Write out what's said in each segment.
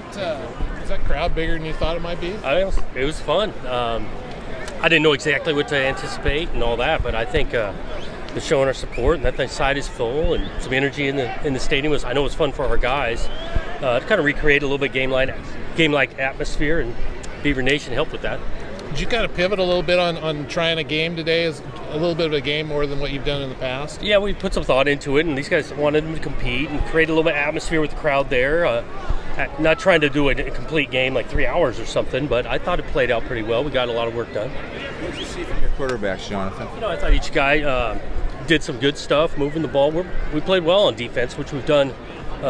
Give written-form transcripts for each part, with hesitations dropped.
Was that crowd bigger than you thought it might be? It was fun. I didn't know exactly what to anticipate and all that, but I think they're showing our support, and that the side is full, and some energy in the stadium. I know it was fun for our guys to kind of recreate a little bit game-like atmosphere, and Beaver Nation helped with that. Did you kind of pivot a little bit on trying a game today? Is a little bit of a game more than what you've done in the past? Yeah, we put some thought into it, and these guys wanted them to compete and create a little bit of atmosphere with the crowd there. Not trying to do a complete game like 3 hours or something, but I thought it played out pretty well. We got a lot of work done. What did you see from your quarterbacks, Jonathan? I thought each guy did some good stuff, moving the ball. We played well on defense, which we've done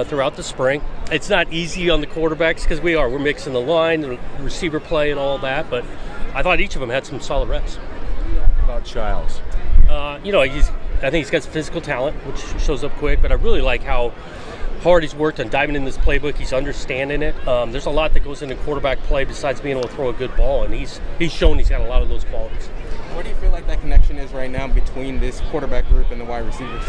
throughout the spring. It's not easy on the quarterbacks because we're mixing the line, the receiver play, and all that, but I thought each of them had some solid reps. About Childs? I think he's got some physical talent, which shows up quick, but I really like how hard he's worked on diving in this playbook. He's understanding it. There's a lot that goes into quarterback play besides being able to throw a good ball, and he's shown he's got a lot of those qualities. Where do you feel like that connection is right now between this quarterback group and the wide receivers?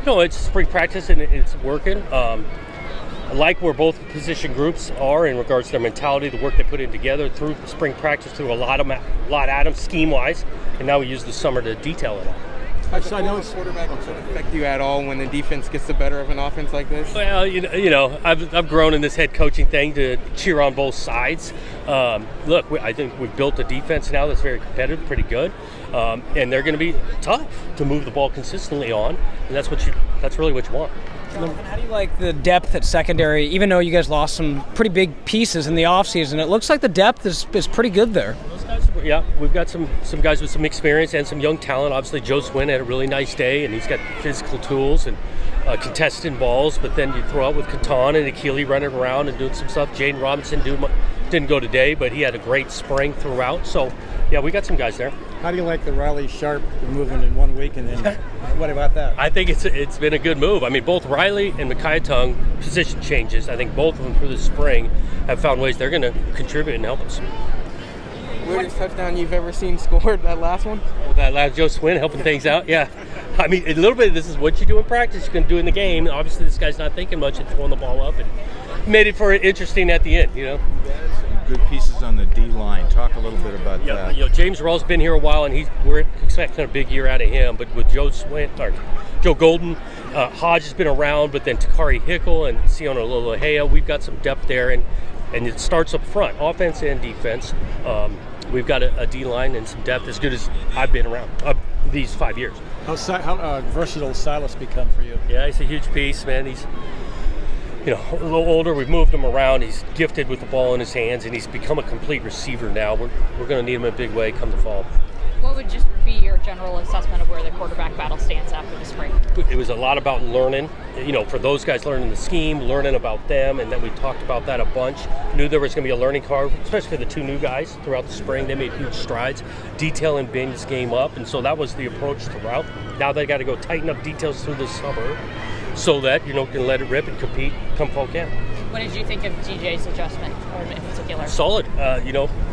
It's spring practice, and it's working. I like where both position groups are in regards to their mentality, the work they put in together through spring practice, through a lot at them scheme-wise, and now we use the summer to detail it all. Does the quarterback affect you at all when the defense gets the better of an offense like this? Well, I've grown in this head coaching thing to cheer on both sides. I think we've built a defense now that's very competitive, pretty good, and they're going to be tough to move the ball consistently on, and that's really what you want. Jonathan, how do you like the depth at secondary? Even though you guys lost some pretty big pieces in the offseason, it looks like the depth is pretty good there. Yeah, we've got some guys with some experience and some young talent. Obviously, Joe Swin had a really nice day, and he's got physical tools and contesting balls. But then you throw out with Catan and Akili running around and doing some stuff. Jaden Robinson didn't go today, but he had a great spring throughout. So, yeah, we got some guys there. How do you like the Riley Sharp movement in 1 week, and then what about that? I think it's been a good move. I mean, both Riley and Mekhi position changes. I think both of them through the spring have found ways they're going to contribute and help us. Weirdest touchdown you've ever seen scored, that last one? That last Joe Swin helping things out, yeah. I mean, a little bit of this is what you do in practice, you can do in the game. Obviously, this guy's not thinking much and throwing the ball up, and made it for it interesting at the end, Good pieces on the D-line. Talk a little bit about that. James Rawls been here a while, and we're expecting a big year out of him. But with Joe Golden, Hodge has been around, but then Takari Hickle and Siona Lolahea, we've got some depth there, and it starts up front, offense and defense. We've got a D-line and some depth as good as I've been around these 5 years. How versatile Silas become for you? Yeah, he's a huge piece, man. He's a little older. We've moved him around. He's gifted with the ball in his hands, and he's become a complete receiver now. We're going to need him in a big way come the fall. What would just be your general assessment of where the quarterback battle stands after the spring? It was a lot about learning, for those guys learning the scheme, learning about them, and then we talked about that a bunch. Knew there was going to be a learning curve, especially for the two new guys throughout the spring. They made huge strides, detailing Ben's game up, and so that was the approach throughout. Now they got to go tighten up details through this summer so that, can let it rip and compete come fall camp. What did you think of DJ's adjustment in particular? Solid.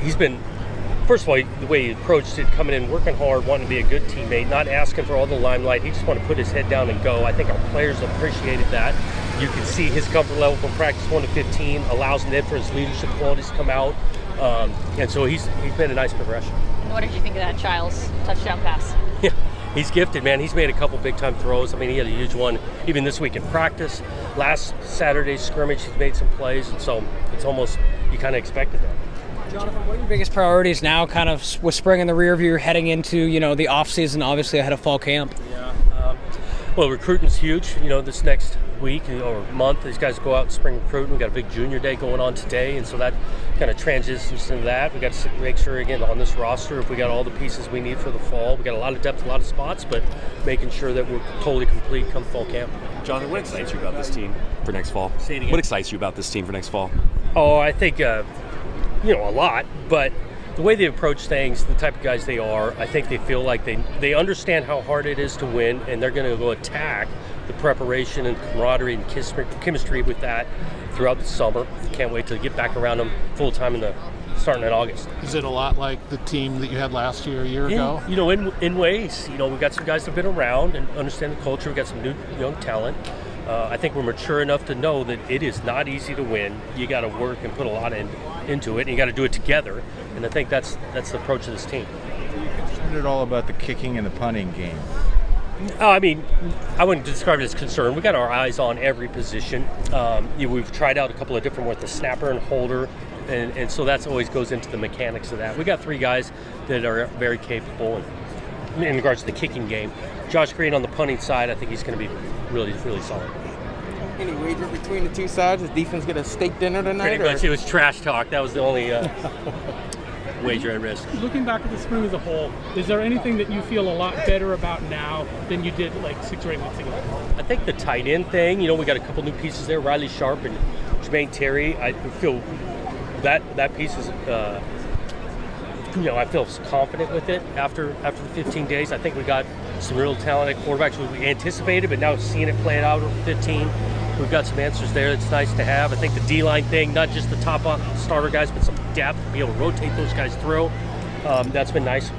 He's been, first of all, the way he approached it, coming in, working hard, wanting to be a good teammate, not asking for all the limelight. He just wanted to put his head down and go. I think our players appreciated that. You can see his comfort level from practice 1 to 15, allows Ned for his leadership qualities to come out. And so he's been a nice progression. And what did you think of that Childs touchdown pass? Yeah, he's gifted, man. He's made a couple big-time throws. I mean, he had a huge one even this week in practice. Last Saturday's scrimmage, he's made some plays, and so it's almost, you kind of expected that. Jonathan, what are your biggest priorities now, kind of with spring in the rear view, heading into, the off-season, obviously ahead of fall camp? Yeah. Well, recruiting's huge. This next week or month, these guys go out and spring recruiting. We got a big junior day going on today, and so that kind of transitions into that. We got to make sure, again, on this roster, if we got all the pieces we need for the fall. We got a lot of depth, a lot of spots, but making sure that we're totally complete come fall camp. Jonathan, what excites you about this team for next fall? Say it again. What excites you about this team for next fall? Oh, I think, a lot, but the way they approach things, the type of guys they are, I think they feel like they understand how hard it is to win, and they're going to go attack the preparation and camaraderie and chemistry with that throughout the summer. Can't wait to get back around them full time starting in August. Is it a lot like the team that you had last year, a year ago? In ways. We've got some guys that have been around and understand the culture. We've got some new young talent. I think we're mature enough to know that it is not easy to win. You got to work and put a lot into it, and you got to do it together. And I think that's the approach of this team. Concerned at all about the kicking and the punting game? I mean, I wouldn't describe it as concern. We got our eyes on every position. We've tried out a couple of different with the snapper and holder, and so that always goes into the mechanics of that. We got 3 guys that are very capable in regards to the kicking game. Josh Green on the punting side, I think he's going to be really, really solid. Any wager between the two sides? Is defense get a steak dinner tonight? Pretty much, it was trash talk. That was the only wager at risk. Looking back at the spring as a whole, is there anything that you feel a lot better about now than you did like 6 or 8 weeks ago? I think the tight end thing, we got a couple new pieces there, Riley Sharp and Jermaine Terry. I feel that piece is, I feel confident with it after the 15 days. I think we got some real talented quarterbacks we anticipated, but now seeing it play out over 15, we've got some answers there. It's nice to have. I think the D-line thing, not just the top starter guys, but some depth, be able to rotate those guys through. That's been nice.